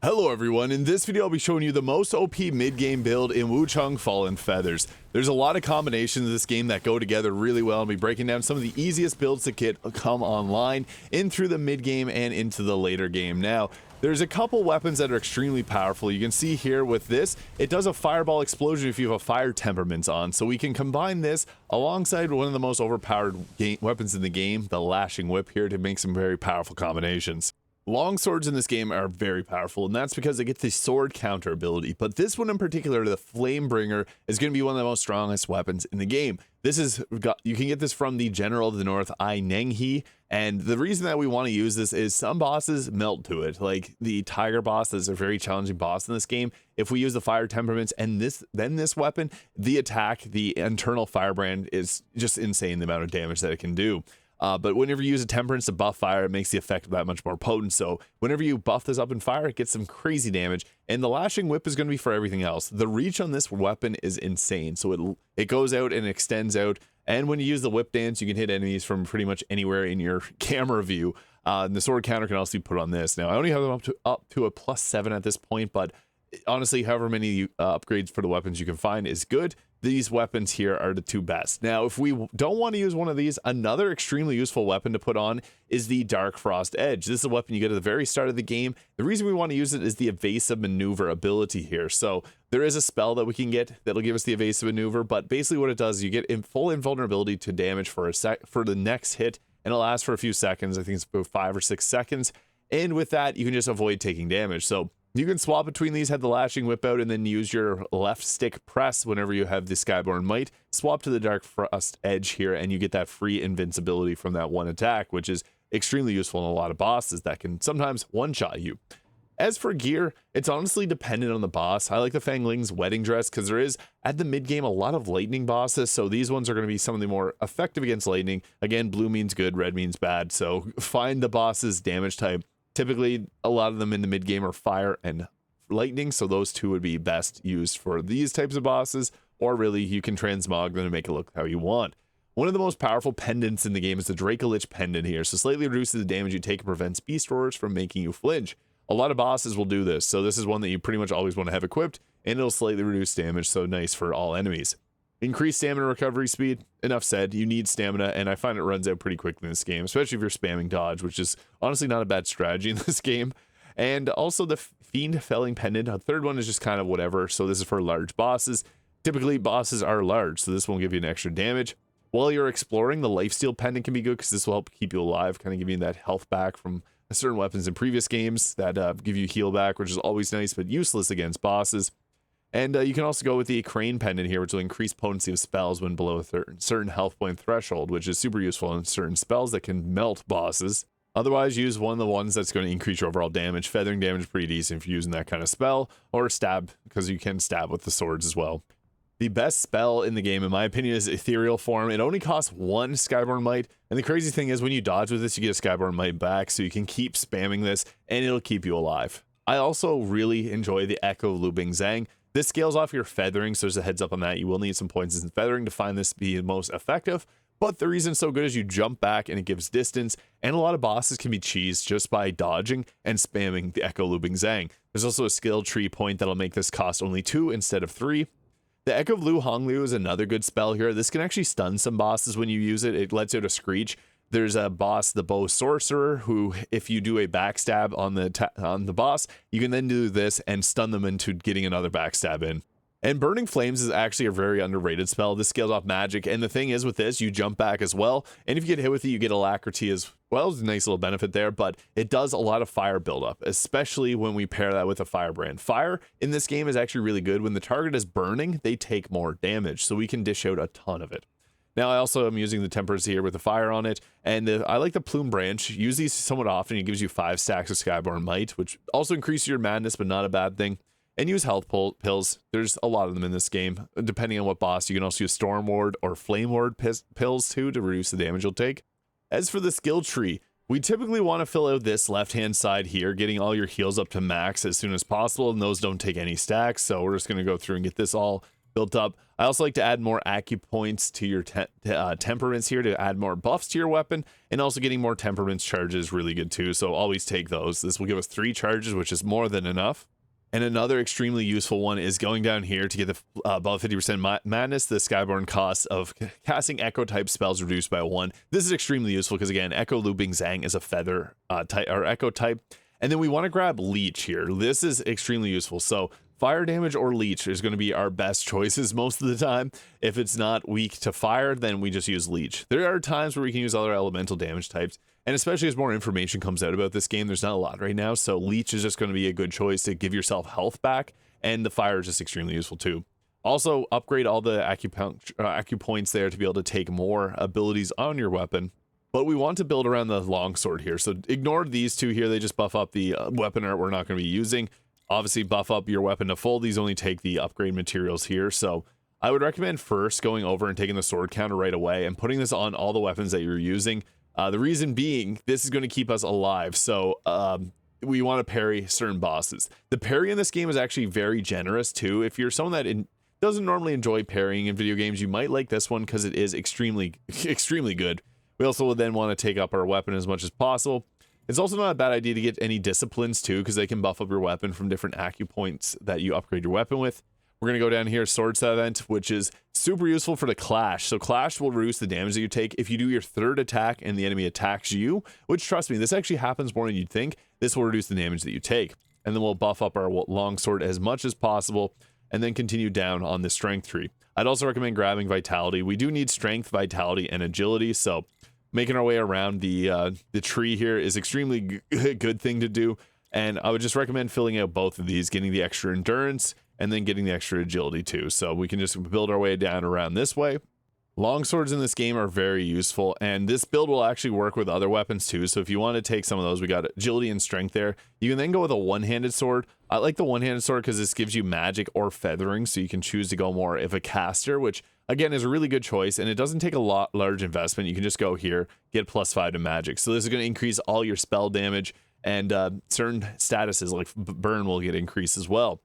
Hello everyone, in this video I'll be showing you the most OP mid-game build in Wuchang Fall Feathers. There's a lot of combinations of this game that go together really well. I'll be breaking down some of the easiest builds to get come online in through the mid-game and into the later game. Now, there's a couple weapons that are extremely powerful. You can see here with this, it does a fireball explosion if you have a fire temperament on. So we can combine this alongside one of the most overpowered weapons in the game, the Lashing whip here, to make some very powerful combinations. Long swords in this game are very powerful, and that's because they get the sword counter ability. But this one in particular, the Flamebringer, is going to be one of the most strongest weapons in the game. You can get this from the General of the North, I Nenghe, and the reason that we want to use this is some bosses melt to it. Like the Tiger boss is a very challenging boss in this game. If we use the fire temperaments and then this weapon, the attack, the internal firebrand, is just insane the amount of damage that it can do. But whenever you use a temperance to buff fire, it makes the effect that much more potent. So whenever you buff this up in fire, it gets some crazy damage. And the Lashing whip is going to be for everything else. The reach on this weapon is insane. So it goes out and extends out. And when you use the whip dance, you can hit enemies from pretty much anywhere in your camera view. And the sword counter can also be put on this. Now, I only have them up to a +7 at this point, but honestly, however many upgrades for the weapons you can find is good. These weapons here are the two best. Now, if we don't want to use one of these, another extremely useful weapon to put on is the Dark Frost Edge. This is a weapon you get at the very start of the game. The reason we want to use it is the evasive maneuver ability here. So there is a spell that we can get that'll give us the evasive maneuver, but basically what it does is you get full invulnerability to damage for the next hit, and it lasts for a few seconds. I think it's about 5 or 6 seconds. And with that, you can just avoid taking damage. So you can swap between these, have the Lashing whip out, and then use your left stick press whenever you have the Skyborn Might. Swap to the Dark Frost Edge here, and you get that free invincibility from that one attack, which is extremely useful in a lot of bosses that can sometimes one-shot you. As for gear, it's honestly dependent on the boss. I like the Fangling's wedding dress because there is, at the mid-game, a lot of lightning bosses, so these ones are going to be some of the more effective against lightning. Again, blue means good, red means bad, so find the boss's damage type. Typically, a lot of them in the mid-game are fire and lightning, so those two would be best used for these types of bosses, or really, you can transmog them to make it look how you want. One of the most powerful pendants in the game is the Lich pendant here, so slightly reduces the damage you take and prevents beast roars from making you flinch. A lot of bosses will do this, so this is one that you pretty much always want to have equipped, and it'll slightly reduce damage, so nice for all enemies. Increased stamina recovery speed, enough said. You need stamina, and I find it runs out pretty quickly in this game, especially if you're spamming dodge, which is honestly not a bad strategy in this game. And also the Fiend Felling Pendant. A third one is just kind of whatever, so this is for large bosses. Typically, bosses are large, so this won't give you an extra damage. While you're exploring, the Lifesteal Pendant can be good, because this will help keep you alive, kind of give you that health back from certain weapons in previous games that give you heal back, which is always nice, but useless against bosses. And you can also go with the Crane Pendant here, which will increase potency of spells when below a certain health point threshold, which is super useful in certain spells that can melt bosses. Otherwise, use one of the ones that's going to increase your overall damage. Feathering damage is pretty decent if you're using that kind of spell, or stab, because you can stab with the swords as well. The best spell in the game, in my opinion, is Ethereal Form. It only costs 1 Skyborn Might, and the crazy thing is when you dodge with this, you get a Skyborn Might back, so you can keep spamming this, and it'll keep you alive. I also really enjoy the Echo Looping Zang. This scales off your feathering, so there's a heads up on that. You will need some points in feathering to find this to be the most effective, but the reason it's so good is you jump back and it gives distance, and a lot of bosses can be cheesed just by dodging and spamming the Echo Looping Zang. There's also a skill tree point that'll make this cost only 2 instead of 3. The Echo of Lu Honglu is another good spell here. This can actually stun some bosses when you use it. It lets out a screech. There's a boss, the Bow Sorcerer, who, if you do a backstab on the boss, you can then do this and stun them into getting another backstab in. And Burning Flames is actually a very underrated spell. This scales off magic, and the thing is with this, you jump back as well, and if you get hit with it, you get Alacrity as well. It's a nice little benefit there, but it does a lot of fire buildup, especially when we pair that with a firebrand. Fire in this game is actually really good. When the target is burning, they take more damage, so we can dish out a ton of it. Now, I also am using the Temperance here with the fire on it, and I like the Plume Branch. Use these somewhat often. It gives you 5 stacks of Skyborn Might, which also increases your madness, but not a bad thing. And use health pills. There's a lot of them in this game. Depending on what boss, you can also use Storm Ward or Flame Ward pills too to reduce the damage you'll take. As for the skill tree, we typically want to fill out this left-hand side here, getting all your heals up to max as soon as possible, and those don't take any stacks, so we're just going to go through and get this all built up. I also like to add more Acupoints to your temperance here to add more buffs to your weapon, and also getting more temperance charges really good too, so always take those. This will give us 3 charges, which is more than enough. And another extremely useful one is going down here to get the above 50% madness, the Skyborn cost of casting Echo type spells reduced by 1. This is extremely useful because, again, Echo Looping Zang is a feather type or Echo type. And then we want to grab Leech here. This is extremely useful. So fire damage or Leech is going to be our best choices most of the time. If it's not weak to fire, then we just use Leech. There are times where we can use other elemental damage types. And especially as more information comes out about this game, there's not a lot right now, so Leech is just going to be a good choice to give yourself health back, and the fire is just extremely useful too. Also, upgrade all the Acupoints there to be able to take more abilities on your weapon, but we want to build around the longsword here, so ignore these 2 here. They just buff up the weapon art we're not going to be using. Obviously, buff up your weapon to full. These only take the upgrade materials here, so I would recommend first going over and taking the sword counter right away and putting this on all the weapons that you're using. The reason being, this is going to keep us alive, so we want to parry certain bosses. The parry in this game is actually very generous too. If you're someone that doesn't normally enjoy parrying in video games, you might like this one because it is extremely good. We also will then want to take up our weapon as much as possible. It's also not a bad idea to get any disciplines too, because they can buff up your weapon from different Acupoints that you upgrade your weapon with. We're going to go down here, Sword Set Event, which is super useful for the Clash. So Clash will reduce the damage that you take if you do your 3rd attack and the enemy attacks you, which, trust me, this actually happens more than you'd think. This will reduce the damage that you take. And then we'll buff up our longsword as much as possible and then continue down on the strength tree. I'd also recommend grabbing Vitality. We do need strength, vitality, and agility, so making our way around the tree here is extremely good thing to do. And I would just recommend filling out both of these, getting the extra endurance and then getting the extra agility too. So we can just build our way down around this way. Longswords in this game are very useful, and this build will actually work with other weapons too. So if you want to take some of those, we got agility and strength there. You can then go with a one-handed sword. I like the one-handed sword because this gives you magic or feathering, so you can choose to go more of a caster, which again is a really good choice, and it doesn't take a large investment. You can just go here, get +5 to magic. So this is going to increase all your spell damage, and certain statuses like burn will get increased as well.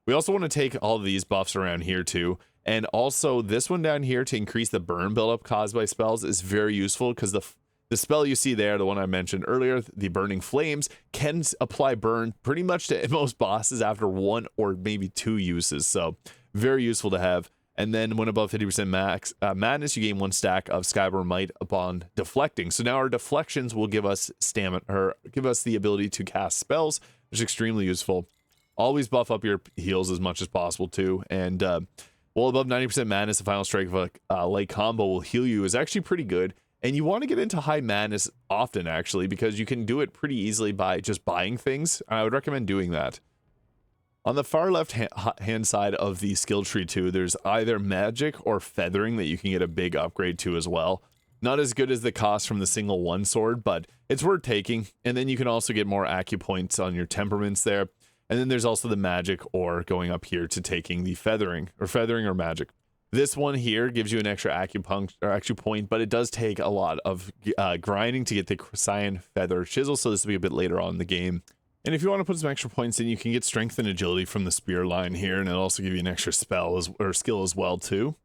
We also want to take all of these buffs around here too. And also this one down here to increase the burn buildup caused by spells is very useful because the spell you see there, the one I mentioned earlier, the Burning Flames, can apply burn pretty much to most bosses after 1 or maybe 2 uses. So very useful to have. And then when above 50% max madness, you gain 1 stack of Skyborn Might upon deflecting. So now our deflections will give us stamina, or give us the ability to cast spells, which is extremely useful. Always buff up your heals as much as possible too. And well, above 90% madness, the final strike of a light combo will heal you is actually pretty good. And you want to get into high madness often actually, because you can do it pretty easily by just buying things. I would recommend doing that. On the far left hand side of the skill tree too, there's either magic or feathering that you can get a big upgrade to as well. Not as good as the cost from the single one sword, but it's worth taking. And then you can also get more Acupoints on your temperaments there. And then there's also the magic or going up here to taking the feathering or magic. This one here gives you an extra acupoint, but it does take a lot of grinding to get the cyan feather chisel. So this will be a bit later on in the game. And if you want to put some extra points in, you can get strength and agility from the spear line here, and it'll also give you an extra spell or skill as well too.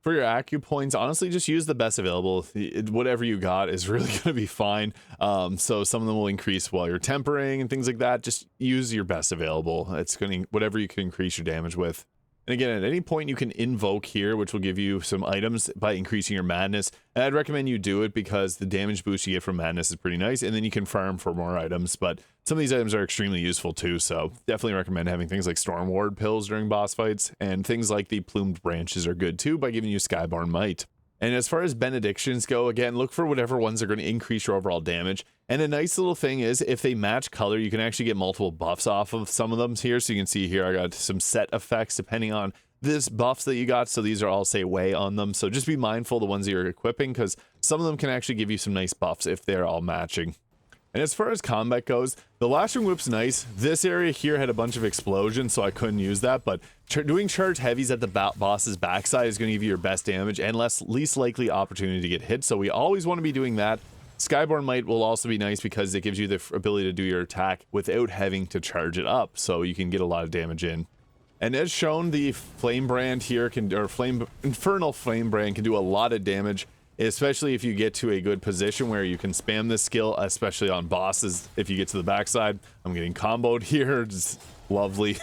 For your Acupoints, honestly, just use the best available. Whatever you got is really going to be fine. So some of them will increase while you're tempering and things like that. Just use your best available. It's going to, whatever you can increase your damage with. And again, at any point you can invoke here, which will give you some items by increasing your madness. And I'd recommend you do it because the damage boost you get from madness is pretty nice. And then you can farm for more items, but some of these items are extremely useful too. So definitely recommend having things like Storm Ward pills during boss fights, and things like the plumed branches are good too by giving you Skyborn Might. And as far as Benedictions go, again, look for whatever ones are going to increase your overall damage. And a nice little thing is if they match color, you can actually get multiple buffs off of some of them here. So you can see here, I got some set effects depending on this buffs that you got. So these are all say way on them. So just be mindful the ones that you're equipping, because some of them can actually give you some nice buffs if they're all matching. And as far as combat goes, the Lashing Whip's nice. This area here had a bunch of explosions, so I couldn't use that, but doing charge heavies at the boss's backside is going to give you your best damage and least likely opportunity to get hit, so we always want to be doing that. Skyborn Might will also be nice because it gives you the ability to do your attack without having to charge it up, so you can get a lot of damage in. And as shown, the flame brand here infernal flame brand can do a lot of damage, especially if you get to a good position where you can spam this skill, especially on bosses. If you get to the backside, I'm getting comboed here, just lovely.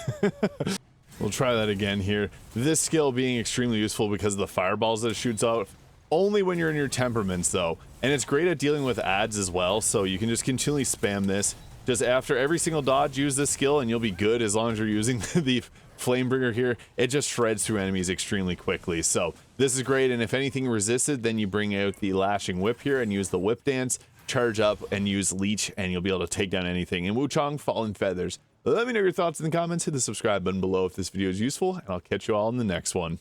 We'll try that again here. This skill being extremely useful because of the fireballs that it shoots out. Only when you're in your temperaments though. And it's great at dealing with adds as well, so you can just continually spam this. Just after every single dodge, use this skill and you'll be good as long as you're using the Flamebringer here. It just shreds through enemies extremely quickly. So this is great, and if anything resisted, then you bring out the Lashing Whip here and use the Whip Dance, charge up and use Leech, and you'll be able to take down anything. In Wuchang Fall Feathers. Let me know your thoughts in the comments. Hit the subscribe button below if this video is useful, and I'll catch you all in the next one.